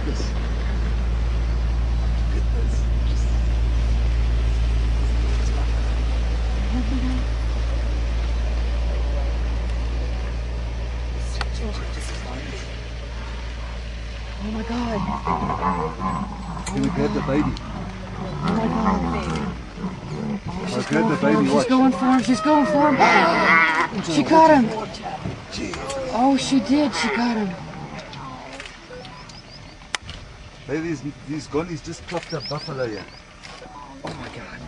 this. Oh my God. He's gonna grab the baby. Oh my God. I'll grab the baby, watch. She's going for him, she's going for him. She got him. Oh, she did, she got him. Hey, these gonnies just clocked a buffalo here. Oh my God.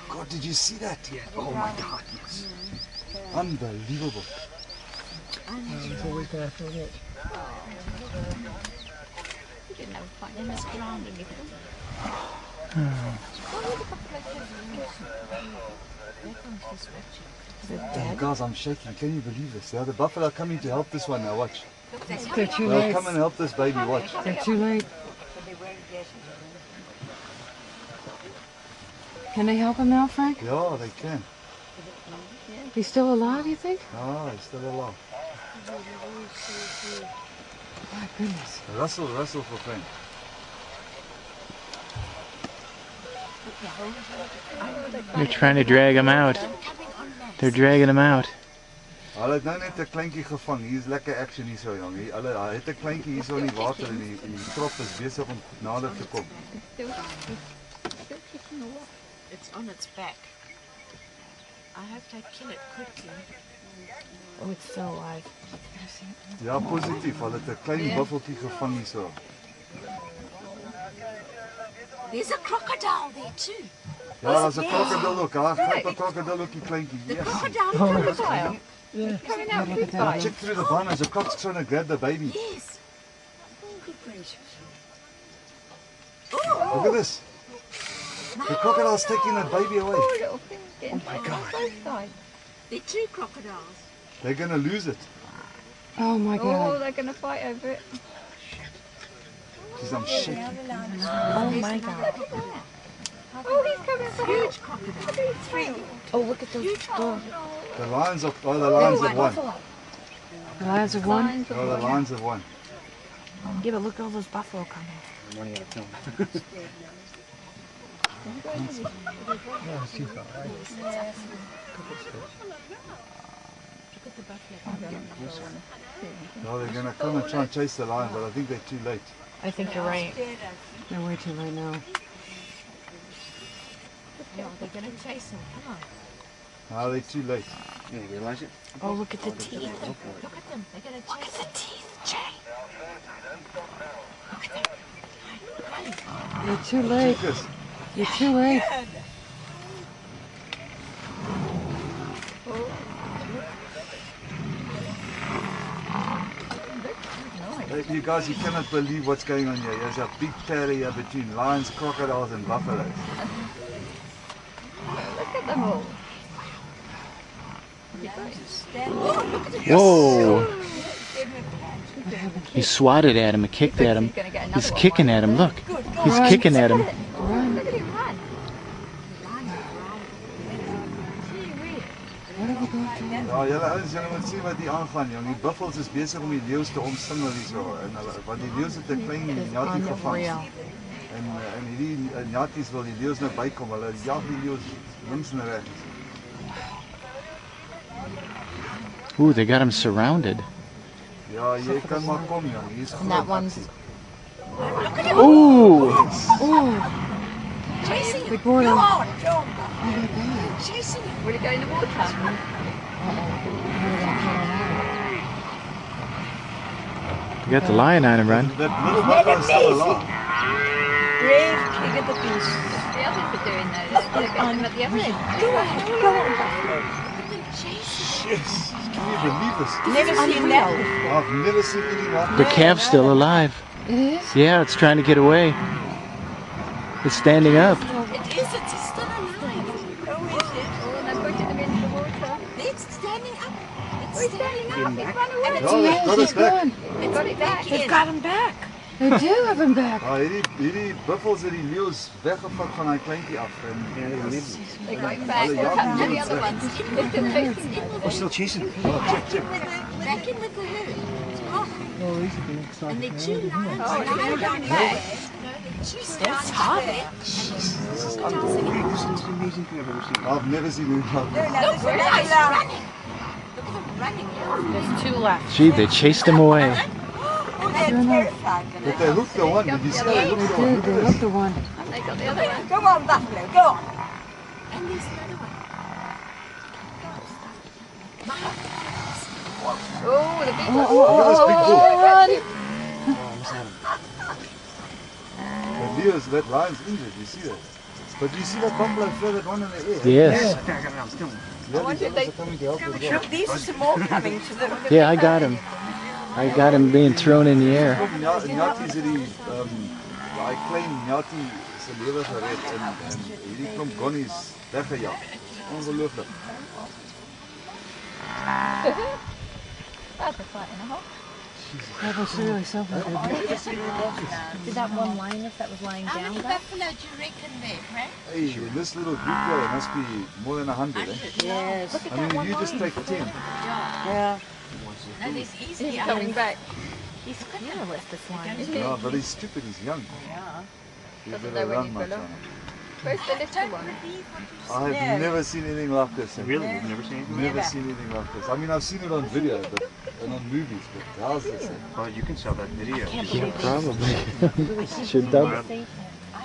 God, did you see that? Yeah. Oh my God, yes. Unbelievable. It's always going to forget. Oh, guys, I'm shaking. Can you believe this? The buffalo are coming to help this one now. Watch. They're too They'll late. come and help this baby. Watch. They're too late. Can they help him now, Frank? Yeah, they can. He's still alive, you think? No, he's still alive. My goodness. Rustle for Frank. They're trying to drag him out. They're dragging him out. Hulle het nou net 'n kleintjie gevang. Hier's lekker action hier so, jong. Hulle het 'n kleintjie hier so in die water en die trop is besig om nader te kom. It's on its back. I hope they kill it quickly. Oh, it's still alive. Ja, positief. Hulle het 'n klein buffeltjie gevang hier so. There's a crocodile there too. Ja, daar's 'n krokodil ook. Daar gryp 'n krokodil ook die kleintjie. The Yes. crocodile. Coming out through the Check through the bananas. The croc's trying to grab the baby. Yes. Oh, good gracious. Look at this. The crocodile's taking that baby away. Oh my God. There are two crocodiles. They're gonna lose it. Oh my God. They're going to fight over it. Jeez, I'm shaking. Oh my God. Oh, he's coming for Huge crocodile. Three. Oh, look at those dogs. The lions have won. The lions have won? Oh, the lions have won. Yeah, but look at all those buffalo coming. I'm running out of film. No, they're gonna come and try and chase the lion, but I think they're too late. I think you're right. They're way too late now. They're going to chase him. Come on. No, they're too late. You realize it? Oh, look at the teeth. Look at them. They're going to chase the teeth, Jay. You're too late. Lucas, You're too late. you guys, you cannot believe what's going on here. There's a big terrier between lions, crocodiles, and buffaloes. Look at them all. Whoa! He swatted at him and kicked at him. He's kicking at him, look. He's kicking at him. Look at him run. Ja, julle ouens, julle moet sien wat hier aangaan, jong. Die buffels is besig om die leeu's te omsingel hierso, en hulle, want die leeu's het 'n klein njattie gevang. En hierdie njatties wil die leeu's nou bykom. Hulle jag die leeu's links en regs. Ooh, they got him surrounded. Ja, jy kan maar kom, jong. Hier's And that one's... Ooh! Big Gordon. Chasing him. Will he go in the water? You got the lion on him, run. That little buffalo's still alive. Brave king of the beasts. The others are doing those. They're going at the other end. Yes, can you believe this? Never seen that before. I've never seen anything like The that. calf's still alive. It is? Yeah, it's trying to get away. It's standing up. It is, it's still alive. Oh, is it? And they're putting them into the water. It's standing up. It's He's standing standing up. up. He's run away. Ja, they've got us back. They've got it back. They've got him back. They do have him back. Ja, hierdie buffels het die leeu's weggevat van hy kleintjie af. They're going back. They're catching the other ones. They're still chasing them. We're still chasing. Oh, check. Back in with the herd. Oh, And they're two lions lying down there. She's standing there. She's dancing in the I've never seen anything like this. Look, running. Look at them running. There's two left. Gee, they chased him away. Oh, they're terrified. But they hooked the one. Did you see they hooked the one? Look They at looked this. the one. They got the other one. Go on, Buffalo, go on. And there's another one. Oh, the big one. Look at this big bull. Run! But Leo's, that lion's injured, you see that? But you see that buffalo throw that one in the air? Yes. Yeah, these others are coming to help as well. Look, these are some more coming to them. Yeah, I got him. I got him being thrown in the air. Nyati is die daai klein nyati se lewe gered en hierdie klomp gonnies weggejag. Ongelooflik. That's a flat and a half. That was really something. Did that one lioness that was lying How down many there? buffalo do you reckon there, Frank? Hey, in this little group here, there must be more than 100. Eh? Yes. Look at I that mean, one if you just lion. take 10. Yeah. No, there's easily He's coming back. He's fearless, this lion. No, but he's stupid, he's young. Yeah. You Doesn't better know when run, you my fell child. off. Where's the little one? I have never seen anything like this. Really? You've never seen anything? Never seen anything like this. I mean, I've seen it on video and on movies, but how's this thing? Well, you can sell that video. Yeah, probably. Should dub it.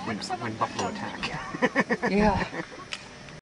When buffalo attack. Yeah.